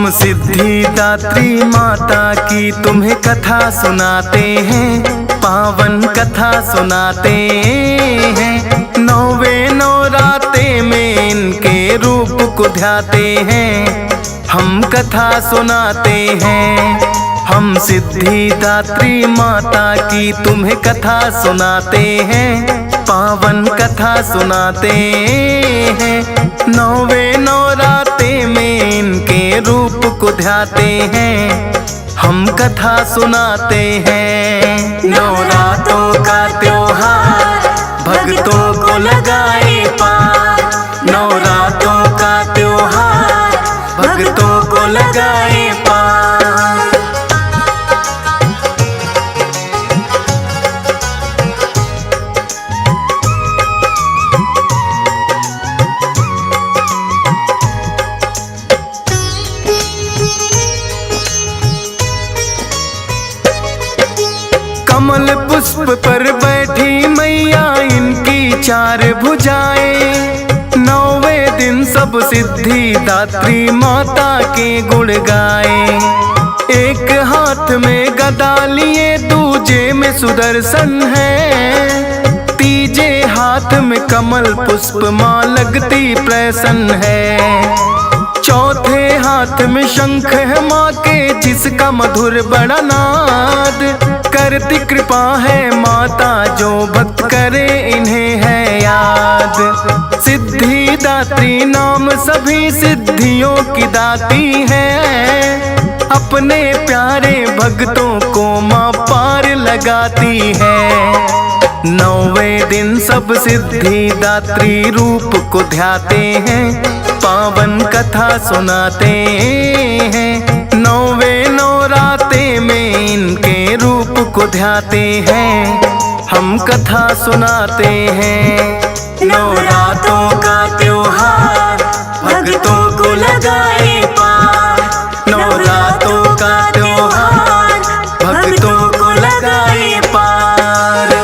हम सिद्धिदात्री माता की तुम्हें कथा सुनाते हैं, पावन कथा सुनाते हैं। नौवे नवराते में इनके रूप को ध्याते हैं, हम कथा सुनाते हैं। हम सिद्धिदात्री माता की तुम्हें कथा सुनाते हैं, पावन कथा सुनाते हैं। नौवे नवराते में इनके रूप को ध्याते हैं, हम कथा सुनाते हैं। नवरात्रों का त्योहार भक्तों को लगाए पार, नवरात्रों का त्योहार भक्तों को लगाए पार। कमल पुष्प पर बैठी मैया इनकी चार भुजाएं, नौवे दिन सब सिद्धिदात्री माता के गुण गाए। एक हाथ में गदा लिए दूजे में सुदर्शन है, तीजे हाथ में कमल पुष्प माँ लगती प्रसन्न है। चौथे हाथ में शंख है माँ के जिसका मधुर बड़ा नाद, करती कृपा है माता जो भक्त करे इन्हें है याद। सिद्धिदात्री नाम सभी सिद्धियों की दाती है, अपने प्यारे भक्तों को माँ पार लगाती है। नौवे दिन सब सिद्धिदात्री रूप को ध्याते हैं, पावन कथा सुनाते हैं। नौवे नवराते में इनके रूप को ध्याते हैं, हम कथा सुनाते हैं। नवरात्रों का त्योहार भक्तों को लगाए पार, नवरात्रों का त्योहार भक्तों को लगाए पार।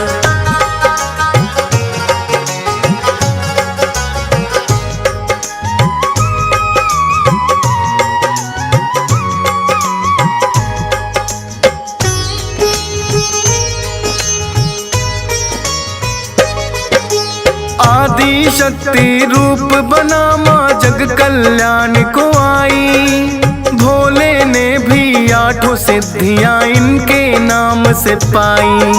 आदि शक्ति रूप बना माँ जग कल्याण को आई, भोले ने भी आठों सिद्धियां इनके नाम से पाई।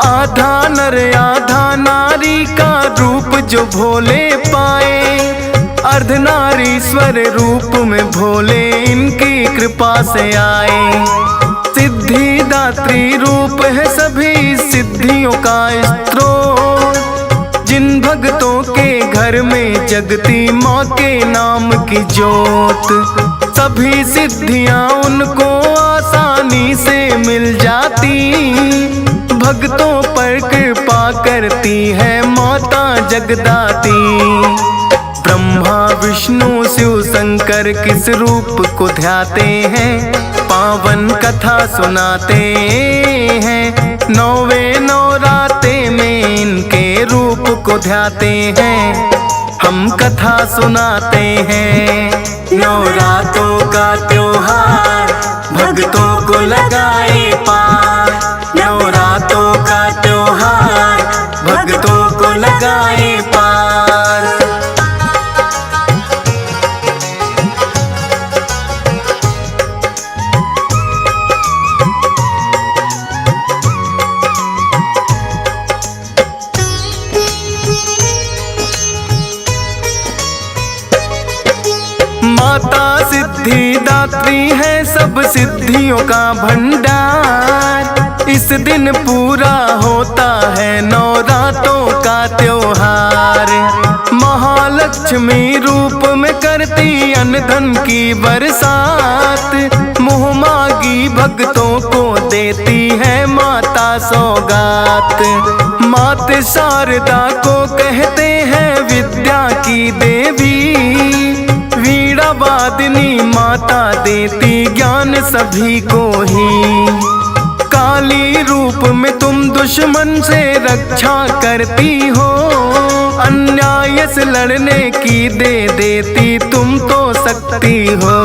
आधा नर आधा नारी का रूप जो भोले पाए, अर्धनारीश्वर रूप में भोले इनकी कृपा से आए। सिद्धिदात्री रूप है सभी सिद्धियों का स्रोत, जिन भक्तों के घर में जगती माँ के नाम की जोत। सभी सिद्धियां उनको आसानी से मिल जाती, भक्तों पर कृपा करती है माता जगदाती। ब्रह्मा विष्णु शिव शंकर किस रूप को ध्याते हैं, पावन कथा सुनाते हैं। नौवे नवराते में इनके रूप को ध्याते हैं, हम कथा सुनाते हैं। नवरात्रों का त्योहार भक्तों को लगाए पार, नवरात्रों का त्योहार भक्तों को लगाए पार। माता सिद्धिदात्री है सब सिद्धियों का भंडार, इस दिन पूरा होता है नवरात्रों का त्योहार। महालक्ष्मी रूप में करती अन्न धन की बरसात, मुँह मांगी भक्तों को देती है माता सौगात। मात शारदा को कहते हैं विद्या की देवी, वादिनी माता देती ज्ञान सभी को ही। काली रूप में तुम दुश्मन से रक्षा करती हो, अन्याय से लड़ने की दे देती तुम तो शक्ति हो।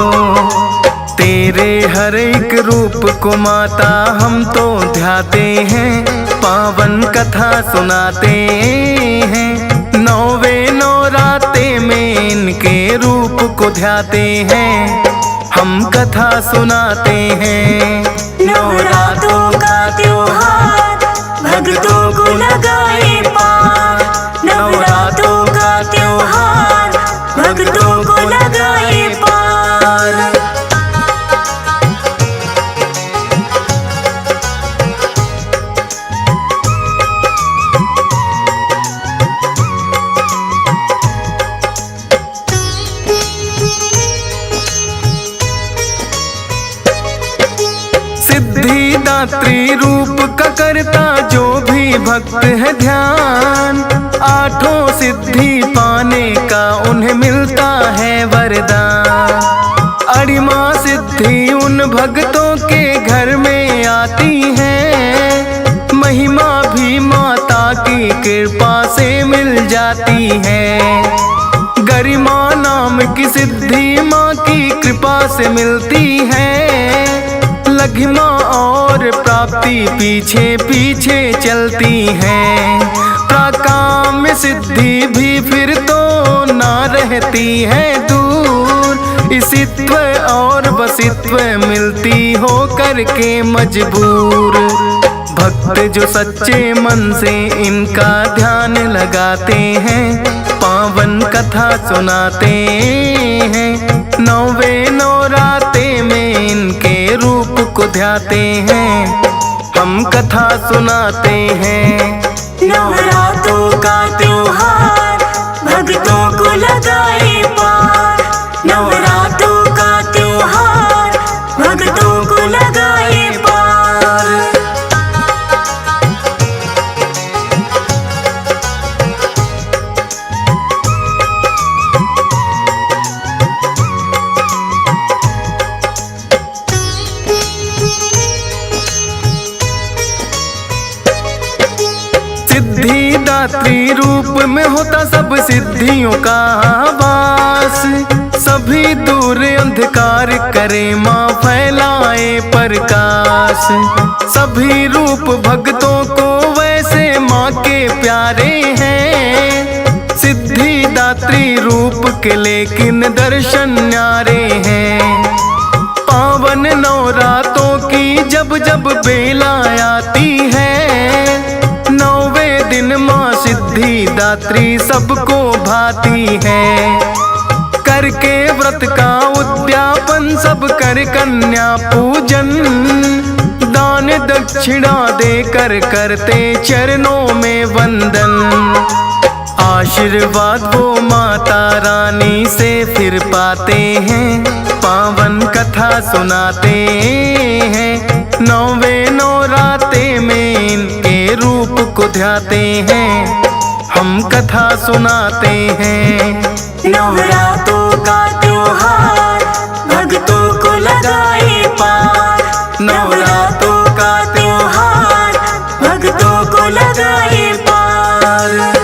तेरे हर एक रूप को माता हम तो ध्याते हैं, पावन कथा सुनाते हैं। नौवे नौराते में इनके रूप को ध्याते हैं, हम कथा सुनाते हैं। नवरात्रों का त्योहार भक्तों को लगाए पार, नवरात्रों का त्योहार भक्तों को लगाए पार। सिद्धिदात्री रूप का करता जो भी भक्त है ध्यान, आठों सिद्धि पाने का उन्हें मिलता है वरदान। अड़िमा सिद्धि उन भक्तों के घर में आती है, महिमा भी माता की कृपा से मिल जाती है। गरिमा नाम की सिद्धि माँ की कृपा से मिलती है, लघिमा और प्राप्ति पीछे पीछे चलती है। प्राकाम सिद्धि भी फिर तो ना रहती है दूर, इसित्व और बसित्व मिलती हो करके मजबूर। भक्त जो सच्चे मन से इनका ध्यान लगाते हैं, पावन कथा सुनाते हैं। नौवे नौराते में इनके रूप को ध्याते हैं, हम कथा सुनाते हैं। नवरात्रों का त्योहार भक्तों को लगाए पार, नवरात्रों का त्योहार भक्तों को लगाए पार। सिद्धिदात्री रूप में होता सब सिद्धियों का वास, सभी दूर अंधकार करे माँ फैलाए प्रकाश। सभी रूप भक्तों को वैसे माँ के प्यारे हैं, सिद्धिदात्री रूप के लेकिन दर्शन न्यारे हैं। पावन नवरातों की जब जब बेला आती है, नौवे दिन माँ सिद्धिदात्री सबको भाती है। करके व्रत का उद्यापन सब कर कन्या पूजन, दान दक्षिणा देकर करते चरणों में वंदन। आशीर्वाद वो माता रानी से फिर पाते हैं, पावन कथा सुनाते हैं। नौवे नौराते में इनके रूप को ध्याते हैं, हम कथा सुनाते हैं। नवरात्रों का त्योहार भक्तों को लगाए पार, नवरात्रों का त्योहार भक्तों को लगाए पार।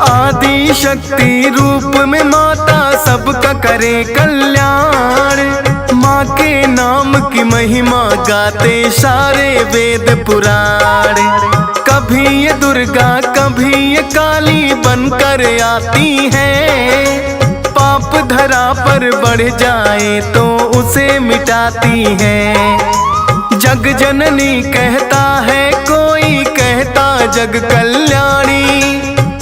आदि शक्ति रूप में माता सबका करे कल्याण, माँ के नाम की महिमा गाते सारे वेद पुराण। कभी ये दुर्गा कभी ये काली बनकर आती है, पाप धरा पर बढ़ जाए तो उसे मिटाती है। जग जननी कहता है कोई कहता जग कल्याणी,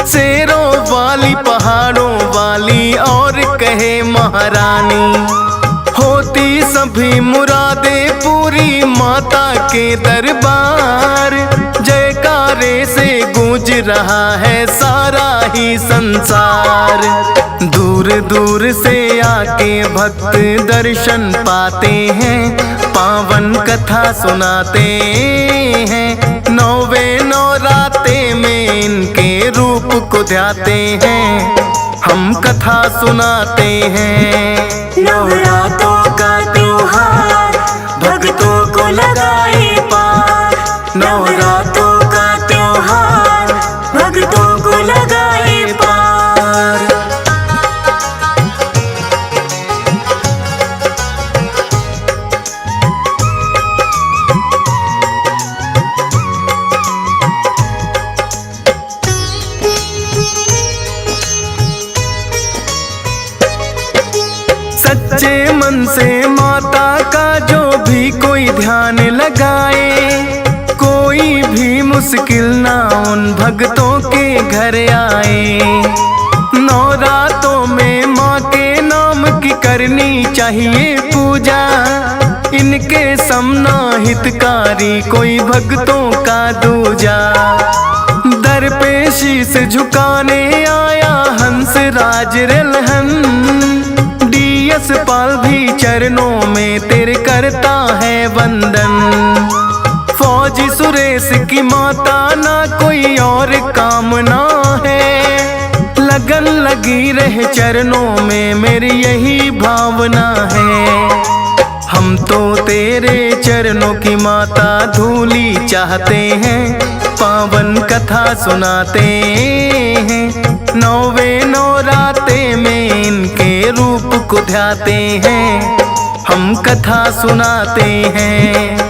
शेरों वाली पहाड़ों वाली और कहे महारानी। होती सभी मुरादें पूरी माता के दरबार, जयकारे से गूंज रहा है सारा ही संसार। दूर दूर से आके भक्त दर्शन पाते हैं, पावन कथा सुनाते हैं। नौवे नौराते में इनके रूप को ध्याते हैं, हम कथा सुनाते हैं। नवरात्रों का त्योहार भक्तों को लगाए पार। नवरात्रों का त्योहार भक्तों को लगाए पार। सच्चे मन से माता का जो भी कोई ध्यान लगाए, कोई भी मुश्किल ना उन भक्तों के घर आए। नवरातों में माँ के नाम की करनी चाहिए पूजा, इनके समना हितकारी कोई भक्तों का दूजा। दर पे शीश झुकाने आया हंस राज रलहन, पाल भी चरणों में तेरे करता है वंदन। फौजी सुरेश की माता ना कोई और कामना है, लगन लगी रहे चरणों में मेरी यही भावना है। हम तो तेरे चरणों की माता धूली चाहते हैं, पावन कथा सुनाते हैं। नौवे नवराते में इनके रूप को ध्याते हैं, हम कथा सुनाते हैं।